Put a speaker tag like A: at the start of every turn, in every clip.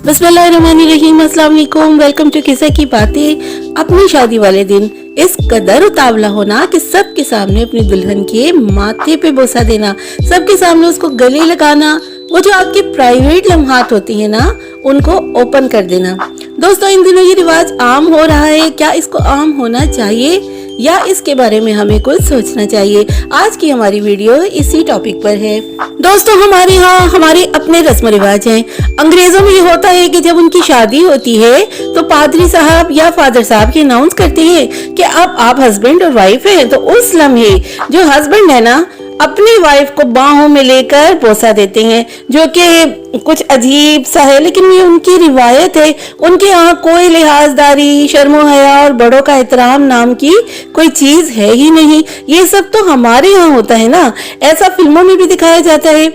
A: बिस्मिल्लाहिर्रहमानिर्रहीम, अस्सलाम वालेकुम। वेलकम टू किस्सा की बातें। अपनी शादी वाले दिन इस कदर उतावला होना कि सबके सामने अपनी दुल्हन के माथे पे बोसा देना, सबके सामने उसको गले लगाना, वो जो आपके प्राइवेट लम्हात होती है ना, उनको ओपन कर देना। दोस्तों, इन दिनों ये रिवाज आम हो रहा है। क्या इसको आम होना चाहिए या इसके बारे में हमें कुछ सोचना चाहिए? आज की हमारी वीडियो इसी टॉपिक पर है। दोस्तों, हमारे यहाँ हमारे अपने रस्म रिवाज हैं। अंग्रेजों में ये होता है कि जब उनकी शादी होती है तो पादरी साहब या फादर साहब ये अनाउंस करते हैं कि अब आप हस्बैंड और वाइफ हैं। तो उस लम्हे जो हस्बैंड है ना, अपनी वाइफ को बाहों में लेकर बोसा देते हैं, जो कि कुछ अजीब सा है, लेकिन ये उनकी रिवायत है। उनके यहाँ कोई लिहाजदारी, शर्मो हया और बड़ों का एहतराम नाम की कोई चीज है ही नहीं। ये सब तो हमारे यहाँ होता है ना, ऐसा फिल्मों में भी दिखाया जाता है।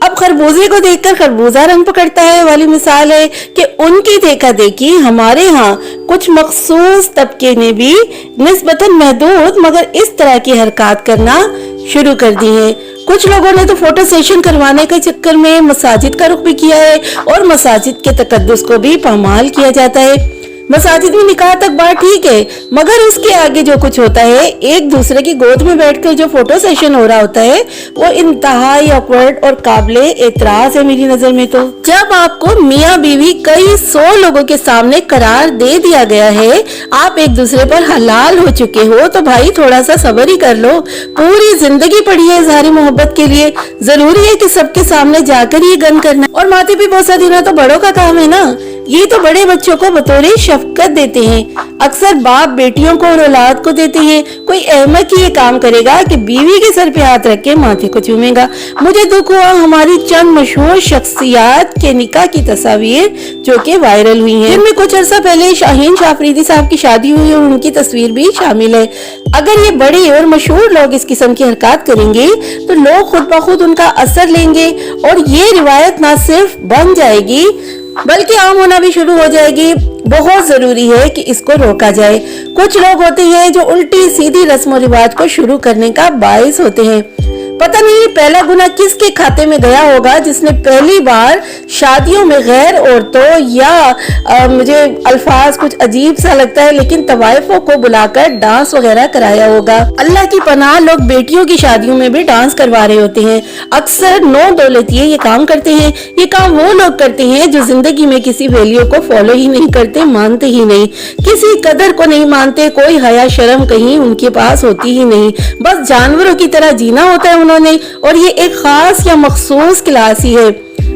A: अब खरबूजे को देखकर खरबूजा रंग पकड़ता है वाली मिसाल है कि उनकी देखा देखी हमारे यहाँ कुछ मखसूस तबके ने भी निस्बतन महदूद मगर इस तरह की हरकत करना शुरू कर दी है। कुछ लोगों ने तो फोटो सेशन करवाने के चक्कर में मसाजिद का रुख भी किया है और मसाजिद के तकद्दुस को भी पामाल किया जाता है। मसाजिद में निकाह तक बात ठीक है, मगर उसके आगे जो कुछ होता है, एक दूसरे की गोद में बैठकर जो फोटो सेशन हो रहा होता है, वो इंतहाई ऑकवर्ड और काबिले एतराज है मेरी नजर में। तो जब आपको मियाँ बीवी कई 100 लोगों के सामने करार दे दिया गया है, आप एक दूसरे पर हलाल हो चुके हो, तो भाई थोड़ा सा सब्र ही कर लो। पूरी जिंदगी पड़ी है इज़हारी मोहब्बत के लिए। जरूरी है कि सबके सामने जाकर ये गन करना और माथे पे बोसा देना तो बड़ों का काम है ना। ये तो बड़े बच्चों को बतौर शफकत देते हैं। अक्सर बाप बेटियों को और औलाद को देते हैं। कोई अहमक ही ये काम करेगा कि बीवी के सर पे हाथ रख के माथे को चूमेगा। मुझे दुख हुआ हमारी चंद मशहूर शख्सियात के निकाह की तस्वीर जो कि वायरल हुई हैं, जिनमें कुछ अर्सा पहले शाहीन शाह अफरीदी साहब की शादी हुई और उनकी तस्वीर भी शामिल है। अगर ये बड़े और मशहूर लोग इस किस्म की हरकत करेंगे तो लोग खुद ब खुद उनका असर लेंगे और ये रिवायत न सिर्फ बन जाएगी बल्कि आम होना भी शुरू हो जाएगी। बहुत जरूरी है कि इसको रोका जाए। कुछ लोग होते हैं जो उल्टी सीधी रस्म रिवाज को शुरू करने का बायस होते हैं। पता नहीं पहला गुना किसके खाते में गया होगा जिसने पहली बार शादियों में गैर औरतों या मुझे अल्फाज कुछ अजीब सा लगता है, लेकिन तवाइफों को बुलाकर डांस वगैरह कराया होगा। अल्लाह की पनाह, लोग बेटियों की शादियों में भी डांस करवा रहे होते हैं। अक्सर नौ दौलतिये ये काम करते हैं। ये काम वो लोग करते हैं जो जिंदगी में किसी वैल्यू को फॉलो ही नहीं करते, मानते ही नहीं, किसी कदर को नहीं मानते। कोई हया शर्म कहीं उनके पास होती ही नहीं। बस जानवरों की तरह जीना होता है उन्होंने, और ये एक खास या मखसूस क्लास ही है।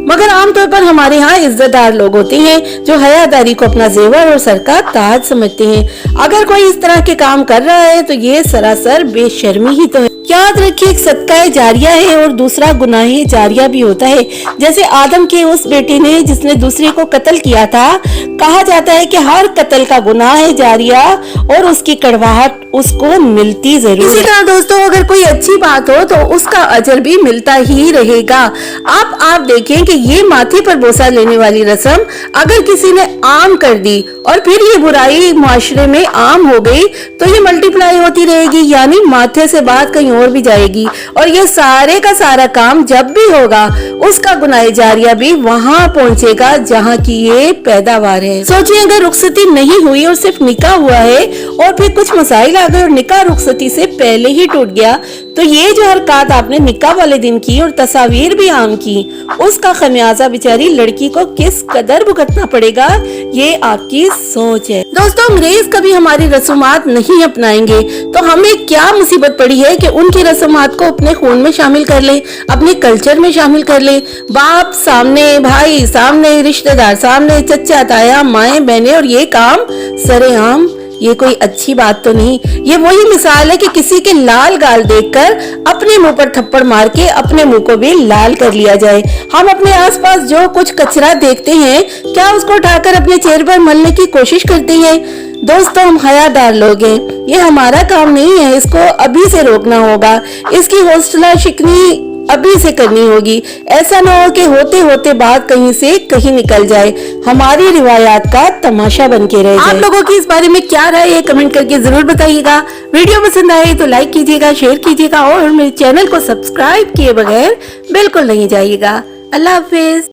A: मगर आमतौर पर हमारे यहाँ इज्जतदार लोग होते हैं जो हयादारी को अपना जेवर और सर का ताज समझते हैं। अगर कोई इस तरह के काम कर रहा है तो ये सरासर बेशर्मी ही तो है। याद रखिए, एक सदका जारिया है और दूसरा गुनाह जारिया भी होता है। जैसे आदम के उस बेटे ने जिसने दूसरे को कत्ल किया था, कहा जाता है कि हर कत्ल का गुनाह जारिया और उसकी कड़वाहट उसको मिलती जरूर। इसी तरह दोस्तों, अगर कोई अच्छी बात हो तो उसका अजर भी मिलता ही रहेगा। आप देखें कि ये माथे पर बोसा लेने वाली रस्म अगर किसी ने आम कर दी और फिर ये बुराई मुआशरे में आम हो गई तो ये मल्टीप्लाई होती रहेगी, यानी माथे से बात कहीं और भी जाएगी और ये सारे का सारा काम जब भी होगा उसका गुनाह जारिया भी वहां पहुंचेगा जहां की ये पैदावार है। सोचिए, अगर रुखसती नहीं हुई और सिर्फ निकाह हुआ है और फिर कुछ मसाइल आ गए और निकाह रुखसती से पहले ही टूट गया, तो ये जो हरकत आपने निकाह वाले दिन की और तस्वीर भी आम की, उसका खमियाजा बेचारी लड़की को किस कदर भुगतना पड़ेगा, ये आपकी सोच है। दोस्तों, अंग्रेज कभी हमारी रस्मात नहीं अपनाएंगे तो हमें क्या मुसीबत पड़ी है कि उनकी रस्मात को अपने खून में शामिल कर ले, अपने कल्चर में शामिल कर ले। बाप सामने, भाई सामने, रिश्तेदार सामने, चचा ताया, माए बहने, और ये काम सरेआम। ये कोई अच्छी बात तो नहीं। ये वही मिसाल है कि किसी के लाल गाल देखकर अपने मुंह पर थप्पड़ मार के अपने मुंह को भी लाल कर लिया जाए। हम अपने आसपास जो कुछ कचरा देखते हैं, क्या उसको उठाकर अपने चेहरे पर मलने की कोशिश करते हैं? दोस्तों, हम हयादार लोग हैं, ये हमारा काम नहीं है। इसको अभी से रोकना होगा, इसकी हौसला शिकनी अभी से करनी होगी। ऐसा ना हो कि होते होते बात कहीं से कहीं निकल जाए, हमारी रिवायात का तमाशा बन के रह जाए। आप लोगों की इस बारे में क्या राय है, कमेंट करके जरूर बताइएगा। वीडियो पसंद आए तो लाइक कीजिएगा, शेयर कीजिएगा और मेरे चैनल को सब्सक्राइब किए बगैर बिल्कुल नहीं जाइएगा। अल्लाह हाफिज।